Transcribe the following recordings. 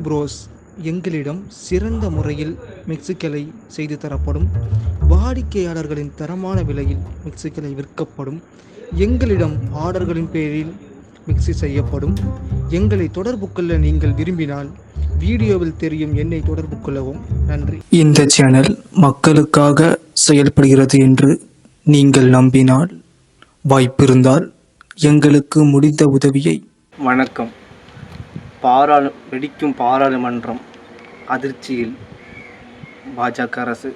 Pros, எங்களிடம் சிறந்த முறையில் மிக்ஸிகளை செய்து தரப்படும். வாடிக்கையாளர்களின் தரமான விலையில் மிக்ஸிகளை விற்கப்படும். எங்களிடம் ஆர்டர்களின் பேரில் மிக்ஸி செய்யப்படும். எங்களை தொடர்பு கொள்ள நீங்கள் விரும்பினால் வீடியோவில் தெரியும் எண்ணை தொடர்பு கொள்ளவும். நன்றி. இந்த சேனல் மக்களுக்காக செயல்படுகிறது என்று நீங்கள் நம்பினால், வாய்ப்பிருந்தால் எங்களுக்கு முடிந்த உதவியை. வணக்கம். வெடிக்கும் பாராளுமன்றம் அதிர்ச்சியில் பாஜக அரசு,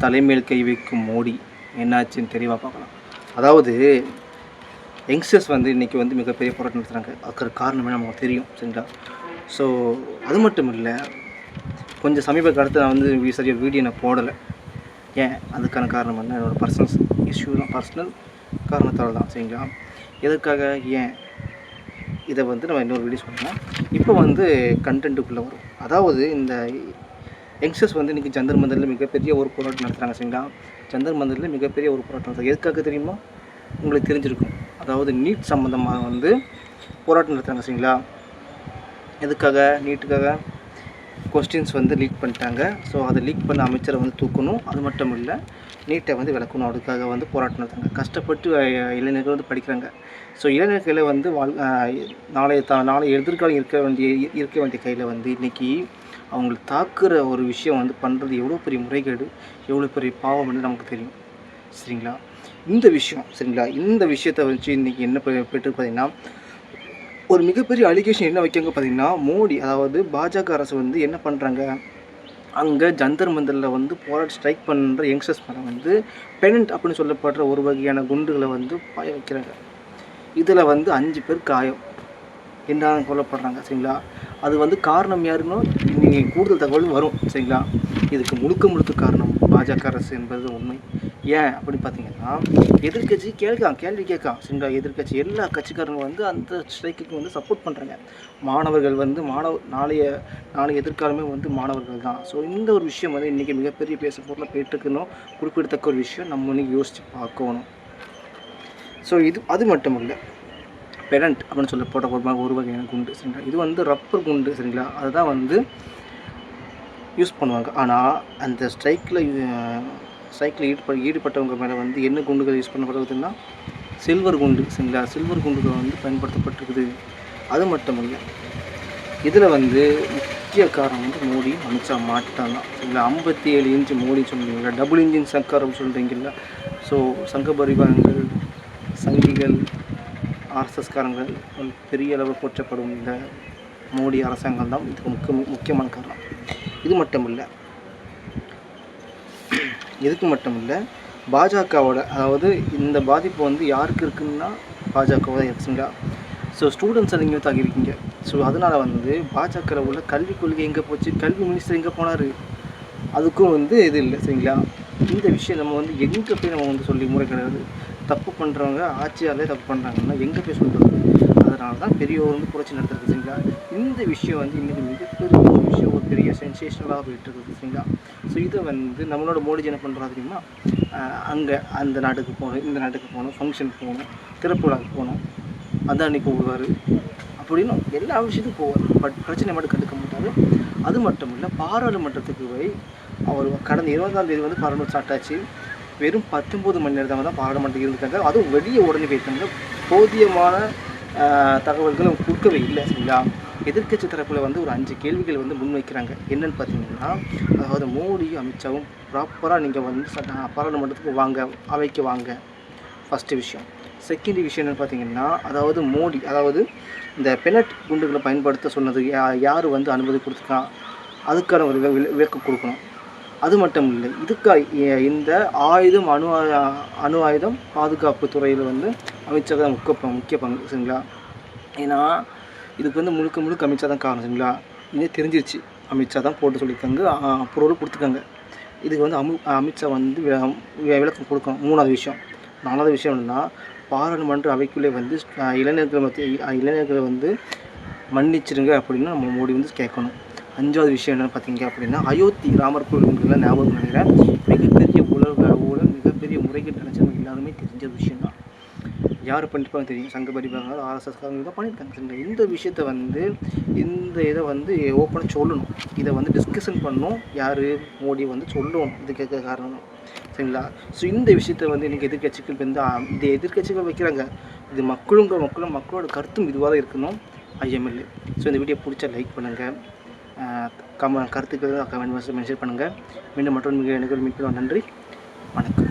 தலைமையில் கை வைக்கும் மோடி. என்னாச்சுன்னு தெளிவாக பார்க்கலாம். அதாவது யங்ஸ்டர்ஸ் இன்றைக்கி மிகப்பெரிய போராட்டம் நடத்துகிறாங்க. அதுக்கு காரணமே நமக்கு தெரியும், சரிங்களா? ஸோ அது மட்டும் இல்லை, கொஞ்சம் சமீப காலத்தில் நான் சரியாக வீடியோ நான் போடலை. ஏன்? அதுக்கான காரணம் என்ன? என்னோடய பர்சனல் இஷ்யூ தான், பர்சனல் காரணத்தால் தான், சரிங்களா? எதற்காக, ஏன், இதை நம்ம இன்னொரு வீடியோ சொல்லலாம். இப்போ கண்டென்ட்டுக்குள்ளே வரும். அதாவது இந்த யங்ஸ்டர்ஸ் இன்றைக்கி ஜந்தர் மந்தரில் மிகப்பெரிய ஒரு போராட்டம் நடத்துகிறாங்க, சரிங்களா? ஜந்தர் மந்தரில் மிகப்பெரிய ஒரு போராட்டம் நடத்துகிறாங்க. எதுக்காக தெரியுமா? உங்களுக்கு தெரிஞ்சிருக்கும். அதாவது நீட் சம்மந்தமாக போராட்டம் நடத்துகிறாங்க, சரிங்களா? எதுக்காக? நீட்டுக்காக கொஸ்டின்ஸ் லீக் பண்ணிட்டாங்க. ஸோ அதை லீக் பண்ண அமைச்சரை தூக்கணும். அது மட்டும் இல்லை, நீட்டை விளக்கணும். அதுக்காக போராட்டம் நடத்துகிறாங்க. கஷ்டப்பட்டு இளைஞர்கள் படிக்கிறாங்க. ஸோ இளைஞர்களை நாளை எதிர்காலம் இருக்க வேண்டிய கையில் இன்றைக்கி அவங்களுக்கு தாக்குற ஒரு விஷயம் பண்ணுறது எவ்வளோ பெரிய முறைகேடு, எவ்வளோ பெரிய பாவம் நமக்கு தெரியும், சரிங்களா? இந்த விஷயம், சரிங்களா, இந்த விஷயத்தை வச்சு இன்றைக்கி என்ன பெற்று பார்த்திங்கன்னா, ஒரு மிகப்பெரிய அலிகேஷன் என்ன வைக்காங்க பார்த்திங்கன்னா, மோடி, அதாவது பாஜக அரசு என்ன பண்ணுறாங்க, அங்கே ஜந்தர் மந்தரில் போராடி ஸ்ட்ரைக் பண்ணுற யங்ஸ்டர்ஸ் மேலே பெனண்ட் அப்படின்னு சொல்லப்படுற ஒரு வகையான குண்டுகளை பாய வைக்கிறாங்க. இதில் 5 பேர் காயம் என்ன கொல்லப்படுறாங்க, சரிங்களா? அது காரணம் யாருன்னு இன்றைக்கி கூடுதல் தகவல் வரும், சரிங்களா? இதுக்கு முழுக்க காரணம் பாஜக அரசு என்பது உண்மை. ஏன் அப்படின்னு பார்த்தீங்கன்னா, எதிர்கட்சி கேள்வி கேட்கான், சரிங்களா? எதிர்கட்சி எல்லா கட்சிக்காரங்க அந்த ஸ்ட்ரைக்குக்கு சப்போர்ட் பண்ணுறாங்க. மாணவர்கள் நாளைய எதிர்காலமே மாணவர்கள் தான். ஸோ இந்த ஒரு விஷயம் இன்றைக்கி மிகப்பெரிய பேச பொருளாக போயிட்டுருக்கணும். குறிப்பிடத்தக்க ஒரு விஷயம் நம்ம இன்றைக்கி யோசித்து பார்க்கணும். ஸோ அது மட்டும் இல்லை, பெனண்ட் அப்படின்னு சொல்லி போட்ட ஒரு வகையான குண்டு, சரிங்களா? இது ரப்பர் குண்டு, சரிங்களா? அதுதான் யூஸ் பண்ணுவாங்க. ஆனால் அந்த ஸ்ட்ரைக்கில் ஈடுபட்டவங்க மேலே என்ன குண்டுகள் யூஸ் பண்ணப்படுறதுன்னா சில்வர் குண்டு, சரிங்களா? சில்வர் குண்டுகள் பயன்படுத்தப்பட்டிருக்குது. அது மட்டும் இல்லை, இதில் முக்கிய காரணம் மோடி, அமித்ஷா மாட்டான் தான், சரிங்களா? 57 இன்ச்சு மோடி சொல்கிறீங்களா, டபுள் இன்ஜின் சர்க்கார் அப்படின்னு சொல்கிறீங்களா? ஸோ சங்க பரிவாரங்கள், சங்கிகள், ஆர்எஸ்எஸ்காரங்கள் பெரிய அளவு போற்றப்படும் இந்த மோடி அரசாங்கம் தான் இதுக்கு முக்கியமான காரணம். இது மட்டும் இல்லை, பாஜகவோட, அதாவது இந்த பாதிப்பு யாருக்கு இருக்குன்னா பாஜகவோட இருக்குங்களா? ஸோ ஸ்டூடெண்ட்ஸ் நீங்கள் தாக்கியிருக்கீங்க. ஸோ அதனால் பாஜகவில் உள்ள கல்விக் கொள்கை எங்கே போச்சு, கல்வி மினிஸ்டர் எங்கே போனார், அதுக்கும் இது இல்லை, சரிங்களா? இந்த விஷயம் நம்ம எங்கே போய் நம்ம சொல்லி முறை கிடையாது. தப்பு பண்ணுறவங்க ஆட்சியாலே தப்பு பண்ணுறாங்கன்னா எங்கே போய் சொல்கிறது? அதனால தான் பெரியவர் புரட்சி நடத்துறது, சரிங்களா? இந்த விஷயம் இன்றைக்கி மிகப்பெரிய ஒரு விஷயம், ஒரு பெரிய சென்சேஷனலாக போயிட்டுருக்குது, சரிங்களா? ஸோ இதை நம்மளோட மோடிஜி என்ன பண்ணுறா தெரியுமா? அங்கே அந்த நாட்டுக்கு போகணும், இந்த நாட்டுக்கு போகணும், ஃபங்க்ஷனுக்கு போகணும், திறப்பு விழாவுக்கு போகணும், அதானி போவார் அப்படின்னு எல்லா விஷயத்துக்கும் போவார். பட் பிரச்சனை மட்டும் கண்டுக்க மாட்டார். அது மட்டும் இல்லை, பாராளுமன்றத்துக்கு போய் அவர் கடந்த 20ஆம் தேதி பாராளுமன்றம் ஸ்டார்ட் ஆச்சு. வெறும் 19 மணி நேரம் தான் பாராளுமன்றம் இருந்திருக்காங்க. அதுவும் வெளியே உடனே போயிருக்காங்க. போதியமான தகவல்கள் அவங்க கொடுக்கவே இல்லை, சரிங்களா? எதிர்க்கட்சி தரப்பில் ஒரு 5 கேள்விகள் முன்வைக்கிறாங்க. என்னென்னு பார்த்தீங்கன்னா, அதாவது மோடியும் அமித்ஷாவும் ப்ராப்பராக நீங்கள் பாராளுமன்றத்துக்கு வாங்க, அவைக்கு வாங்க, ஃபஸ்ட்டு விஷயம். செகண்ட் விஷயம் என்னென்னு பார்த்தீங்கன்னா, அதாவது மோடி, அதாவது இந்த பெனட் குண்டுகளை பயன்படுத்த சொன்னது யார் அனுமதி கொடுத்துருக்கா, அதுக்கான ஒரு விளக்கம் கொடுக்கணும். அது மட்டும் இல்லை, இதுக்காக இந்த அணு ஆயுதம் பாதுகாப்பு துறையில் அமித்ஷா தான் முக்கிய பங்கு, சரிங்களா? ஏன்னா இதுக்கு முழுக்க அமித்ஷா தான் காரணம், சரிங்களா? இதே தெரிஞ்சிருச்சு. அமித்ஷா தான் போட்டு சொல்லியிருக்காங்க, அப்ரூவல் கொடுத்துருக்காங்க. இதுக்கு அமித்ஷா விளக்கம் கொடுக்கணும். 3வது விஷயம். 4வது விஷயம் என்னென்னா, பாராளுமன்ற அவைக்குள்ளே இளைஞர்களை மன்னிச்சிடுங்க அப்படின்னு நம்ம மோடி கேட்கணும். 5வது விஷயம் என்னென்னு பார்த்தீங்க அப்படின்னா, அயோத்தி ராமர் கோயிலுங்கிறதுலாம் ஞாபகம் நினைக்கிறேன். மிகப்பெரிய ஊழல், மிகப்பெரிய முறைகேடு நினச்சவங்க எல்லாருமே தெரிஞ்ச விஷயம் தான். யார் பண்ணியிருப்பாங்க தெரியும், சங்க பரிவாங்க ஆர்எஸ்எஸ்காரங்க தான் பண்ணியிருக்காங்க சரிங்களா. இந்த விஷயத்தை வந்து இந்த இதை வந்து ஓப்பனாக சொல்லணும், இதை வந்து டிஸ்கஷன் பண்ணணும், யார் மோடி வந்து சொல்லணும் இது கேட்க காரணம் சரிங்களா. ஸோ இந்த விஷயத்தை வந்து இன்றைக்கி எதிர்கட்சிகள் வந்து இதை எதிர்கட்சிகள் வைக்கிறாங்க, இது மக்களோட கருத்தும் இதுவாக தான் இருக்கணும், ஐஎம்எல். ஸோ இந்த வீடியோ பிடிச்சா லைக் பண்ணுங்கள், கருத்துக்கள் கமெண்ட் பாக்ஸில் மென்ஷன் பண்ணுங்கள். மீண்டும் மற்றொரு மிக நிகழ்வு மீட்பு. நன்றி, வணக்கம்.